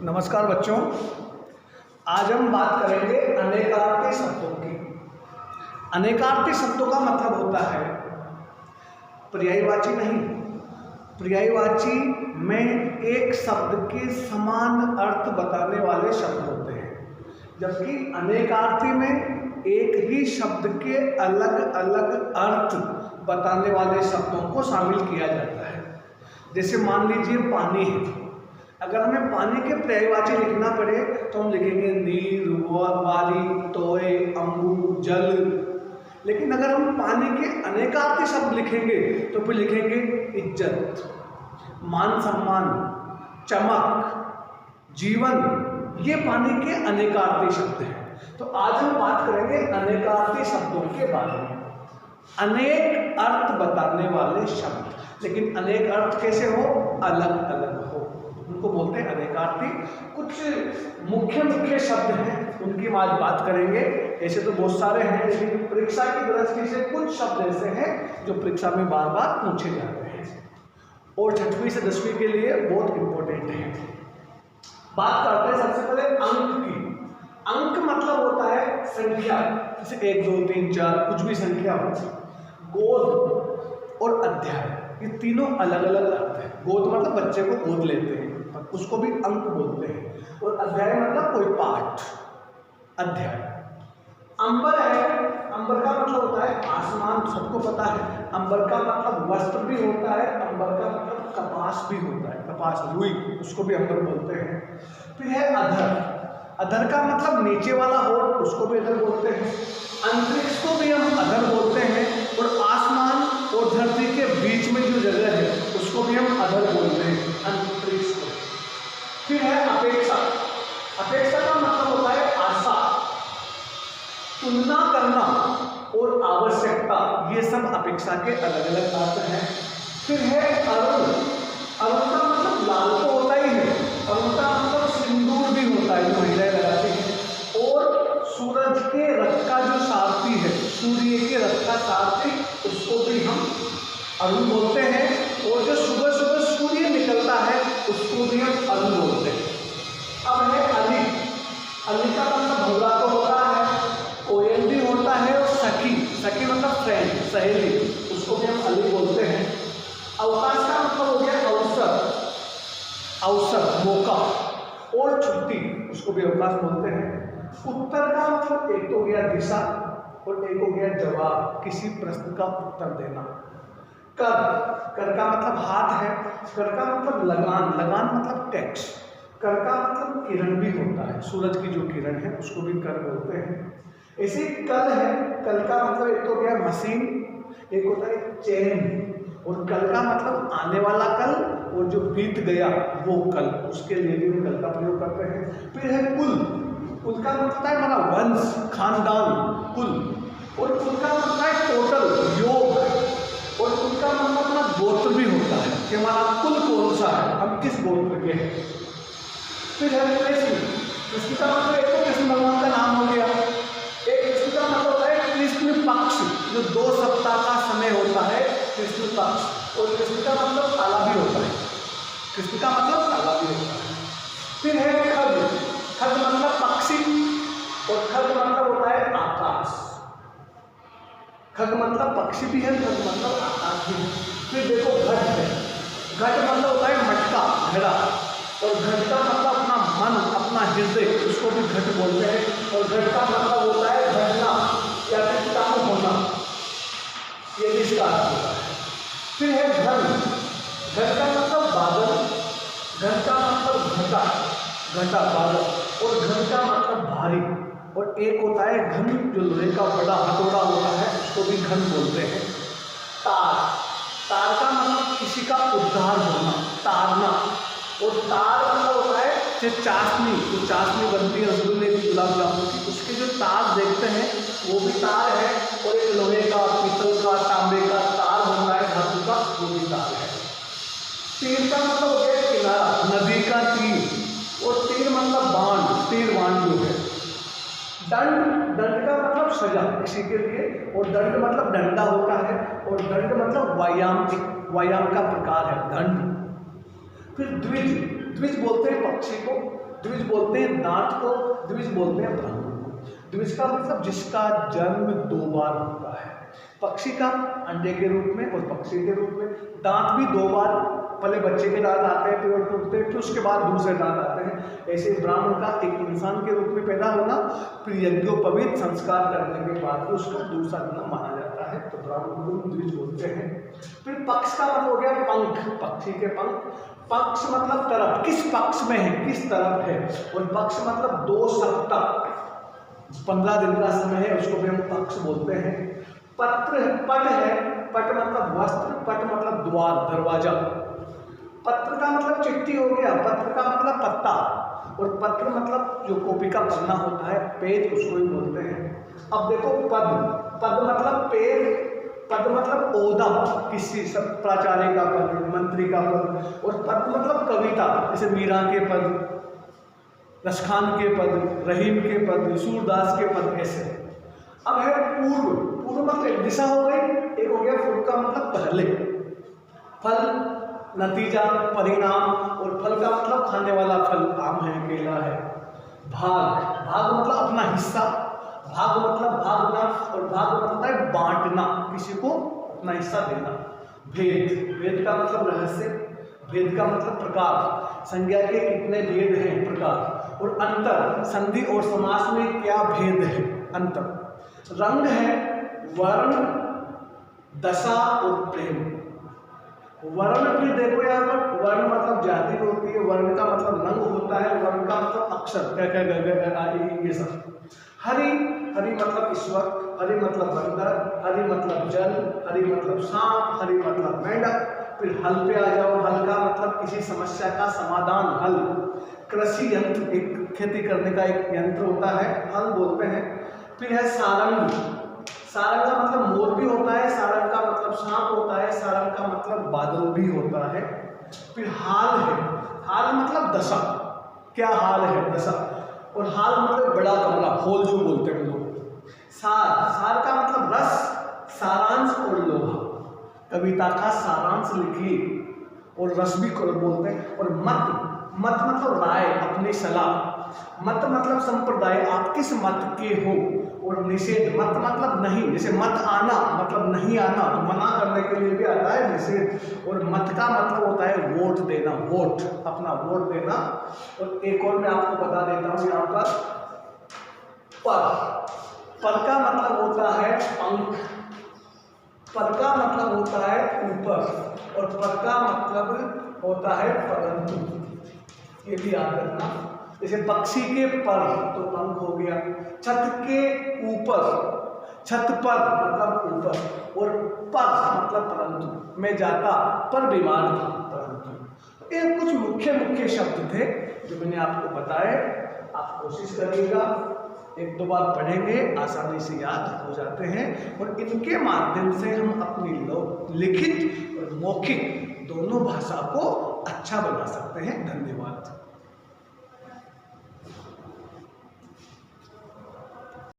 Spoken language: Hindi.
नमस्कार बच्चों, आज हम बात करेंगे अनेकार्थी शब्दों की। अनेकार्थी शब्दों का मतलब होता है पर्यायवाची नहीं। पर्यायवाची में एक शब्द के समान अर्थ बताने वाले शब्द होते हैं, जबकि अनेकार्थी में एक ही शब्द के अलग अलग अर्थ बताने वाले शब्दों को शामिल किया जाता है। जैसे मान लीजिए पानी है, अगर हमें पानी के पर्यायवाची लिखना पड़े तो हम लिखेंगे नीर, वारी, तोय, अंबु, जल। लेकिन अगर हम पानी के अनेकार्थी शब्द लिखेंगे तो फिर लिखेंगे इज्जत, मान सम्मान, चमक, जीवन। ये पानी के अनेकार्थी शब्द हैं। तो आज हम बात करेंगे अनेकार्थी शब्दों के बारे में। अनेक अर्थ बताने वाले शब्द, लेकिन अनेक अर्थ कैसे हो? अलग अलग हो, उनको बोलते हैं अनेकार्थी। कुछ मुख्य शब्द हैं, उनकी हम आज बात करेंगे। ऐसे तो बहुत सारे हैं, लेकिन परीक्षा की दृष्टि से कुछ शब्द ऐसे हैं जो परीक्षा में बार बार पूछे जाते हैं और 6वीं से 10वीं के लिए बहुत इंपॉर्टेंट है। बात करते हैं सबसे पहले अंक की। अंक मतलब होता है संख्या, जैसे 1 2 3 4 कुछ भी संख्या हो। गोद और अध्याय, ये तीनों अलग अलग अर्थ है। गोद मतलब बच्चे को गोद लेते हैं, उसको भी अंक बोलते हैं। और अध्याय मतलब कोई पाठ, अध्याय। अंबर है, अंबर का मतलब होता है आसमान, सबको पता है। अंबर का मतलब वस्त्र भी होता है, अंबर का मतलब कपास भी होता है, कपास, रुई, उसको भी अंबर बोलते हैं। फिर है अधर, अधर का मतलब नीचे वाला होठ, उसको भी अधर बोलते हैं। अंतरिक्ष को भी हम अधर बोलते हैं, और आसमान और धरती के बीच में जो जगह है उसको भी हम अधर बोलते हैं, अंतरिक्ष को। फिर है अपेक्षा, अपेक्षा का मतलब होता है आशा, तुलना करना और आवश्यकता, ये सब अपेक्षा के अलग अलग अर्थ हैं। फिर है अरुण, अरुण का मतलब लाल तो होता ही है, अरुण का मतलब सिंदूर भी होता है जो महिलाएं लगाती हैं। और सूरज के रथ का जो सारथी है, सूर्य के रथ का सारथी, उसको भी हम अरुण बोलते हैं। और जो सुबह सुबह सूर्य निकलता है उसको भी हम अरुण बोलते हैं। अब है अली, अली का मतलब भौरा तो होता है, कोयल भी होता है, और सखी, सखी मतलब फ्रेंड, सहेली, उसको भी हम अली बोलते हैं। अवकाश का मतलब हो गया अवसर, अवसर, मौका, और छुट्टी, उसको भी अवकाश बोलते हैं। उत्तर का मतलब एक तो हो गया दिशा और एक हो गया जवाब, किसी प्रश्न का उत्तर देना। कर, कर का मतलब हाथ है, कर का मतलब लगान, लगान मतलब टैक्स। कर का मतलब किरण भी होता है, सूरज की जो किरण है उसको भी कर बोलते हैं। ऐसे कल है, कल का मतलब एक तो हो गया मशीन, एक होता है चैन, और कल का मतलब आने वाला कल, और जो बीत गया वो कल, उसके लिए भी हम कल का प्रयोग करते हैं। फिर है कुल, कुल का मतलब है हमारा वंश, खानदान, कुल। और कुल का मतलब है टोटल, योग। और कुल का मतलब अपना गोत्र भी होता है कि हमारा कुल कौन सा है, हम किस गोत्र के हैं। फिर है कृष्ण, कृष्ण का मतलब एक तो कृष्ण भगवान का नाम हो गया, एक कृष्ण का मतलब होता है कृष्ण पक्ष, जो 2 सप्ताह का समय होता है, कृष्ण पक्ष। और कृष्ण का मतलब काला भी होता है, कृष्ण का मतलब काला भी होता है। फिर है खग, खग मतलब पक्षी, और खग मतलब होता है आकाश। खग मतलब पक्षी भी है, खग मतलब आकाश भी है। फिर देखो घट है, घट मतलब होता है मटका, घड़ा, और घट का मतलब अपना मन, अपना हृदय, उसको भी घट बोलते हैं। और घट का मतलब होता है घटना या फिर काम होना, ये भी इसका अर्थ होता है। फिर है घन, घट का मतलब बादल, घन का मतलब घटा, घटा बादल, और घन का मतलब भारी। और एक होता है घन, जो लोहे का बड़ा हथौड़ा होता है, उसको भी घन बोलते हैं। तार, तार का मतलब किसी का उद्धार होना, तारना। और तार मतलब होता है जैसे चाशनी, जो चाशनी बनती है रसगुल्ले की, गुलाब जामुन की, उसके जो तार देखते हैं वो भी तार है। और एक लोहे का, पीतल का, तांबे का तार होता है, धातु का, वो भी तार है। तीर का मतलब हो गया किनारा, नदी का तीर, और तीर मतलब बाण, तीर बाण जो है। दंड, दंड का मतलब सजा किसी के लिए, और दंड मतलब डंडा होता है, और दंड मतलब व्यायाम, व्यायाम का प्रकार है दंड। फिर द्विज, द्विज बोलते हैं पक्षी को, द्विज बोलते हैं दांत को, द्विज बोलते हैं प्राणी को। द्विज का मतलब जिसका जन्म 2 बार होता है। पक्षी का अंडे के रूप में और पक्षी के रूप में। दांत भी 2 बार, पहले बच्चे के दांत आते हैं, फिर टूटते हैं, फिर उसके बाद दूसरे दांत आते हैं। ऐसे ब्राह्मण का एक इंसान के रूप में पैदा होना, फिर यज्ञोपवीत संस्कार करने के बाद उसका दूसरा जन्म माना जाता है, तो ब्राह्मण को द्विज बोलते हैं। फिर पक्ष का मतलब हो गया पंख, पक्षी के पंख। पक्ष मतलब तरफ, किस पक्ष में है, किस तरफ है। और पक्ष मतलब 2 सप्ताह 15 दिन का समय है, उसको भी हम पक्ष बोलते हैं। पत्र, पट है, पट मतलब वस्त्र, पट मतलब द्वार, दरवाजा। पत्र का मतलब चिट्ठी हो गया, पत्र का मतलब पत्ता, और पत्र मतलब जो कॉपी का पन्ना होता है, पेज, उसको ही बोलते हैं। अब देखो पद, पद मतलब पेज, पद मतलब ओहदा, किसी सब प्राचार्य का पद, मंत्री का पद। और पद मतलब कविता, जैसे मीरा के पद, रसखान के पद, रहीम के पद, सूरदास के पद, ऐसे। अब है पूर्व, पूर्व मतलब एक दिशा हो गई, एक हो गया पूर्व का मतलब पहले। फल, नतीजा, परिणाम, और फल का मतलब खाने वाला फल, आम है, केला है। भाग, भाग मतलब अपना हिस्सा, भाग मतलब भागना, और भाग मतलब है बांटना, किसी को अपना हिस्सा देना। भेद, भेद का मतलब रहस्य, भेद का मतलब प्रकार, संज्ञा के कितने भेद हैं, प्रकार। और अंतर, संधि और समास में क्या भेद है, अंतर। रंग है, वर्ण, दशा और प्रेम। वर्ण भी देखो यहाँ पर, वर्ण मतलब जाति होती है, वर्ण का मतलब रंग होता है, वर्ण का मतलब अक्षर, ये सब। हरि, हरि मतलब ईश्वर, हरि मतलब बंदर, हरि मतलब जल, हरि मतलब सांप, हरि मतलब मेंढक। फिर हल पे आ जाओ, हल का मतलब किसी समस्या का समाधान, हल। कृषि यंत्र, एक खेती करने का एक यंत्र होता है, हल बोलते हैं। फिर है सारंग, सारंग का मतलब मोर भी होता है, सारंग का मतलब सांप होता है, सारंग का मतलब बादल भी होता है। फिर हाल है, हाल मतलब दशा, क्या हाल है, दशा। और हाल मतलब बड़ा कमरा, होल जो बोलते हैं लोग। सार, सार का मतलब रस, सारांश और लोहा, कविता का सारांश लिखिए, और रस भी बोलते हैं। और मत, मत मतलब राय, अपनी सलाह। मत मतलब संप्रदाय, आप किस मत के हो। और निषेध, मत मतलब नहीं, जैसे मत आना मतलब नहीं आना, तो मना करने के लिए भी आता है निषेध। और मत का मतलब होता है वोट देना, वोट, अपना वोट देना। और एक और मैं आपको बता देता हूँ यहाँ पर, पर, पर का मतलब होता है पंख, पर का मतलब होता है ऊपर, और पर का मतलब होता है परंतु, ये भी याद रखना। जैसे पक्षी के पर तो पंख हो गया, छत के ऊपर, छत पर मतलब ऊपर, और पर मतलब परंतु, मैं जाता पर बीमार था परंतु। ये कुछ मुख्य मुख्य शब्द थे जो मैंने आपको बताए। आप कोशिश करिएगा, 1-2 बार पढ़ेंगे, आसानी से याद हो जाते हैं, और इनके माध्यम से हम अपनी लिखित और मौखिक दोनों भाषा को अच्छा बना सकते हैं। धन्यवाद।